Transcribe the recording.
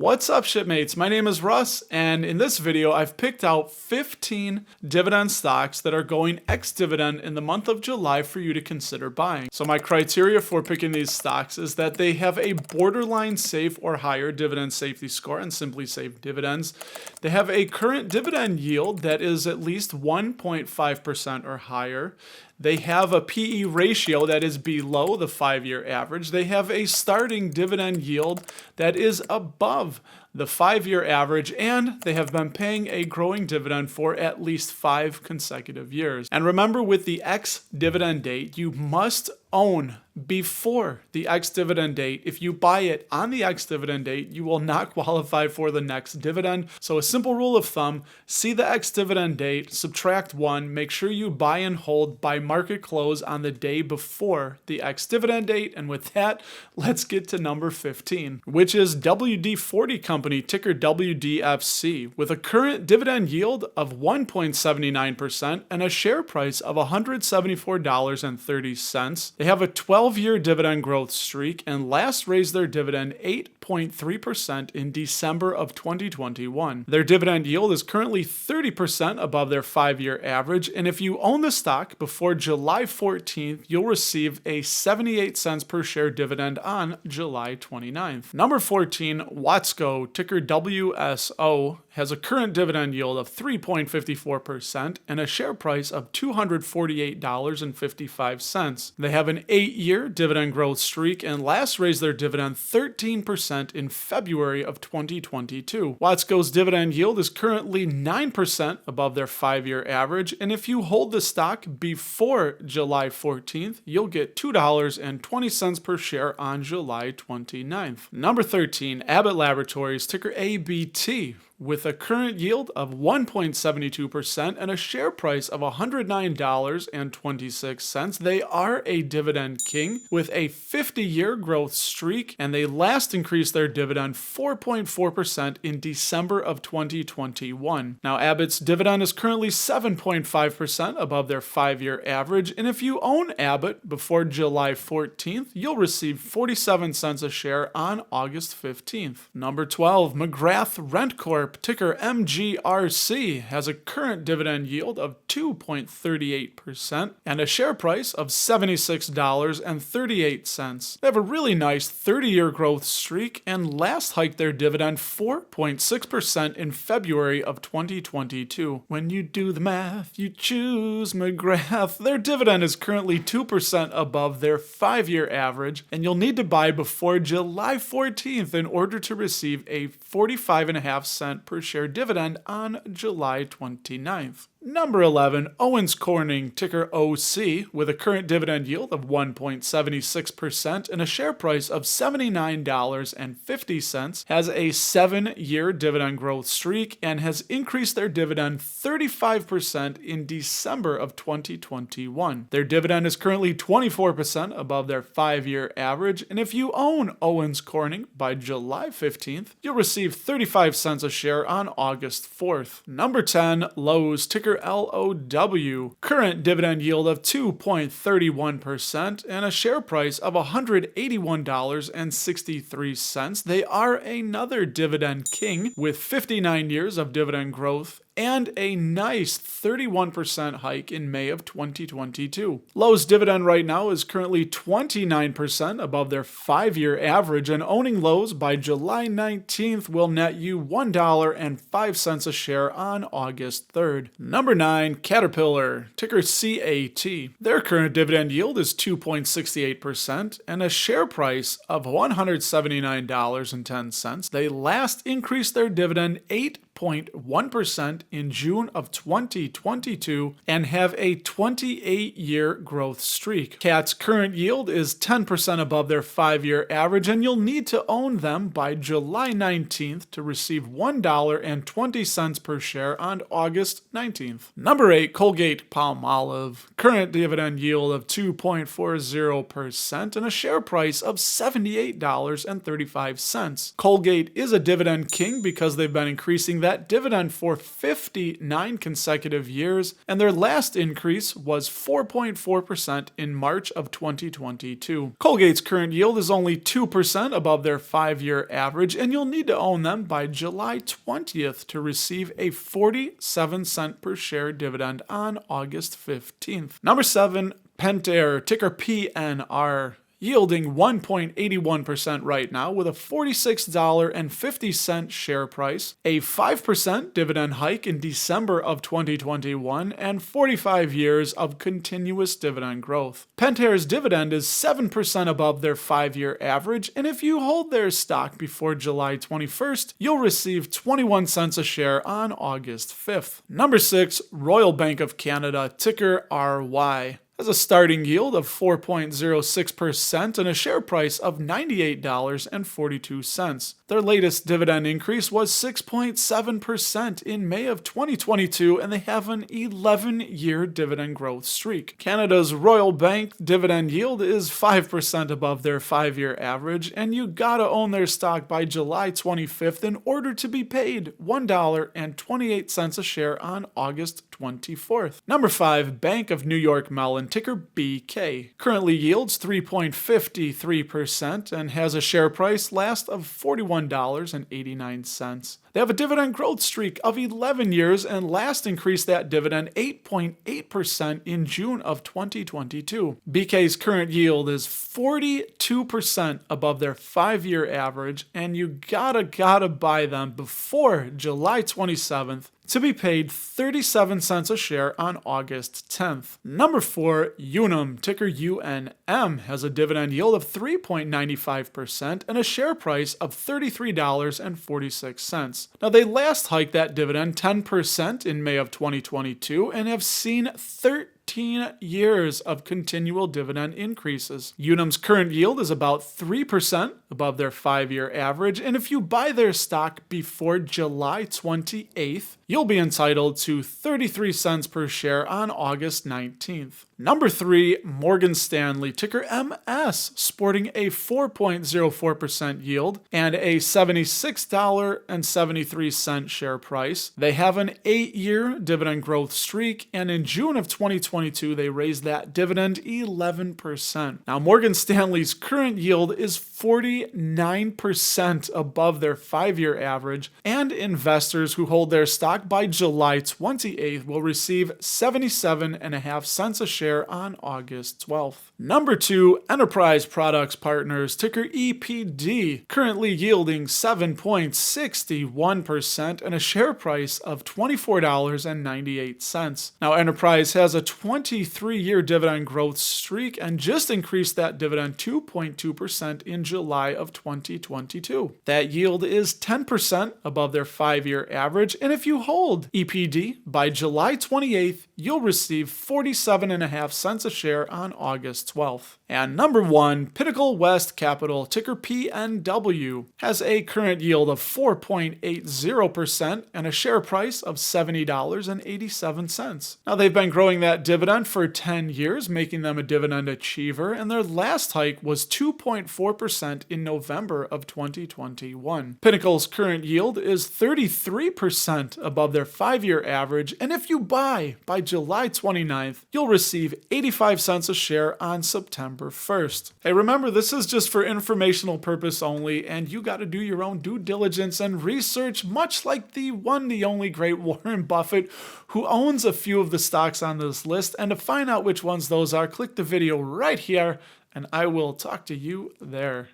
What's up, shipmates? My name is Russ, and in this video I've picked out 15 dividend stocks that are going ex-dividend in the month of July for you to consider buying. So my criteria for picking these stocks is that they have a borderline safe or higher dividend safety score and simply safe dividends. They have a current dividend yield that is at least 1.5% or higher. They have a PE ratio that is below the 5-year average. They have a starting dividend yield that is above the 5-year average, and they have been paying a growing dividend for at least 5 consecutive years. And remember, with the ex-dividend date, you must own before the ex-dividend date. If you buy it on the ex-dividend date, you will not qualify for the next dividend. So a simple rule of thumb, see the ex-dividend date, subtract 1, make sure you buy and hold by market close on the day before the ex-dividend date. And with that, let's get to number 15, which is WD-40 Company, ticker WDFC, with a current dividend yield of 1.79% and a share price of $174.30. They have a 12-year dividend growth streak and last raised their dividend 8.3% in December of 2021. Their dividend yield is currently 30% above their 5-year average, and if you own the stock before July 14th, you'll receive a 78 cents per share dividend on July 29th. Number 14, Watsco, ticker WSO, has a current dividend yield of 3.54% and a share price of $248.55. They have an 8-year dividend growth streak and last raised their dividend 13% in February of 2022. Watsco's dividend yield is currently 9% above their 5-year average, and if you hold the stock before July 14th, you'll get $2.20 per share on July 29th. Number 13, Abbott Laboratories, ticker ABBOTT, with a current yield of 1.72% and a share price of $109.26. They are a dividend king with a 50-year growth streak, and they last increased their dividend 4.4% in December of 2021. Now, Abbott's dividend is currently 7.5% above their 5-year average, and if you own Abbott before July 14th, you'll receive 47 cents a share on August 15th. Number 12, McGrath Rent Corp, ticker MGRC, has a current dividend yield of 2.38% and a share price of $76.38. They have a really nice 30-year growth streak and last hiked their dividend 4.6% in February of 2022. When you do the math, you choose McGrath. Their dividend is currently 2% above their 5-year average, and you'll need to buy before July 14th in order to receive a 45.5-cent per share dividend on July 29th. Number 11, Owens Corning, ticker OC, with a current dividend yield of 1.76% and a share price of $79.50, has a 7-year dividend growth streak and has increased their dividend 35% in December of 2021. Their dividend is currently 24% above their 5-year average, and if you own Owens Corning by July 15th, you'll receive 35 cents a share on August 4th. Number 10, Lowe's, ticker LOW, current dividend yield of 2.31% and a share price of $181.63. They are another dividend king with 59 years of dividend growth and a nice 31% hike in May of 2022. Lowe's dividend right now is currently 29% above their 5-year average, and owning Lowe's by July 19th will net you $1.05 a share on August 3rd. Number 9, Caterpillar, ticker CAT. Their current dividend yield is 2.68% and a share price of $179.10. They last increased their dividend 8.1% in June of 2022 and have a 28-year growth streak. CAT's current yield is 10% above their 5-year average, and you'll need to own them by July 19th to receive $1.20 per share on August 19th. Number 8, Colgate-Palmolive, current dividend yield of 2.40% and a share price of $78.35. Colgate is a dividend king because they've been increasing that that dividend for 59 consecutive years, and their last increase was 4.4% in March of 2022. Colgate's current yield is only 2% above their 5-year average, and you'll need to own them by July 20th to receive a 47-cent per share dividend on August 15th. Number 7, Pentair, ticker PNR. Yielding 1.81% right now with a $46.50 share price, a 5% dividend hike in December of 2021, and 45 years of continuous dividend growth. Pentair's dividend is 7% above their 5-year average, and if you hold their stock before July 21st, you'll receive 21 cents a share on August 5th. Number 6, Royal Bank of Canada, ticker RY. Has a starting yield of 4.06% and a share price of $98.42. Their latest dividend increase was 6.7% in May of 2022, and they have an 11-year dividend growth streak. Canada's Royal Bank dividend yield is 5% above their 5-year average, and you gotta own their stock by July 25th in order to be paid $1.28 a share on August 24th. Number 5, Bank of New York Mellon, ticker BK. Currently yields 3.53% and has a share price last of $41.89. They have a dividend growth streak of 11 years and last increased that dividend 8.8% in June of 2022. BK's current yield is 42% above their 5-year average, and you gotta buy them before July 27th to be paid 37 cents a share on August 10th. Number 4, Unum, ticker UNM, has a dividend yield of 3.95% and a share price of $33.46. Now, they last hiked that dividend 10% in May of 2022 and have seen 13 years of continual dividend increases. Unum's current yield is about 3% above their 5-year average, and if you buy their stock before July 28th, you'll be entitled to 33 cents per share on August 19th. Number 3, Morgan Stanley, ticker MS, sporting a 4.04% yield and a $76.73 share price. They have an 8-year dividend growth streak, and in June of 2022, they raised that dividend 11%. Now, Morgan Stanley's current yield is 49% above their 5-year average, and investors who hold their stock by July 28th will receive 77.5 cents a share on August 12th. Number 2, Enterprise Products Partners, ticker EPD, currently yielding 7.61% and a share price of $24.98. Now, Enterprise has a 23-year dividend growth streak and just increased that dividend 2.2% in July of 2022. That yield is 10% above their 5-year average, and if you hold EPD by July 28th, you'll receive 47.5 cents a share on August 12th. And number 1, Pinnacle West Capital, ticker PNW, has a current yield of 4.80% and a share price of $70.87. Now, they've been growing that dividend for 10 years, making them a dividend achiever, and their last hike was 2.4% in November of 2021. Pinnacle's current yield is 33% above their 5-year average, and if you buy by July 29th, you'll receive 85 cents a share on September 1st. Hey, remember, this is just for informational purpose only, and you got to do your own due diligence and research, much like the one, the only great Warren Buffett, who owns a few of the stocks on this list. And to find out which ones those are, click the video right here, and I will talk to you there.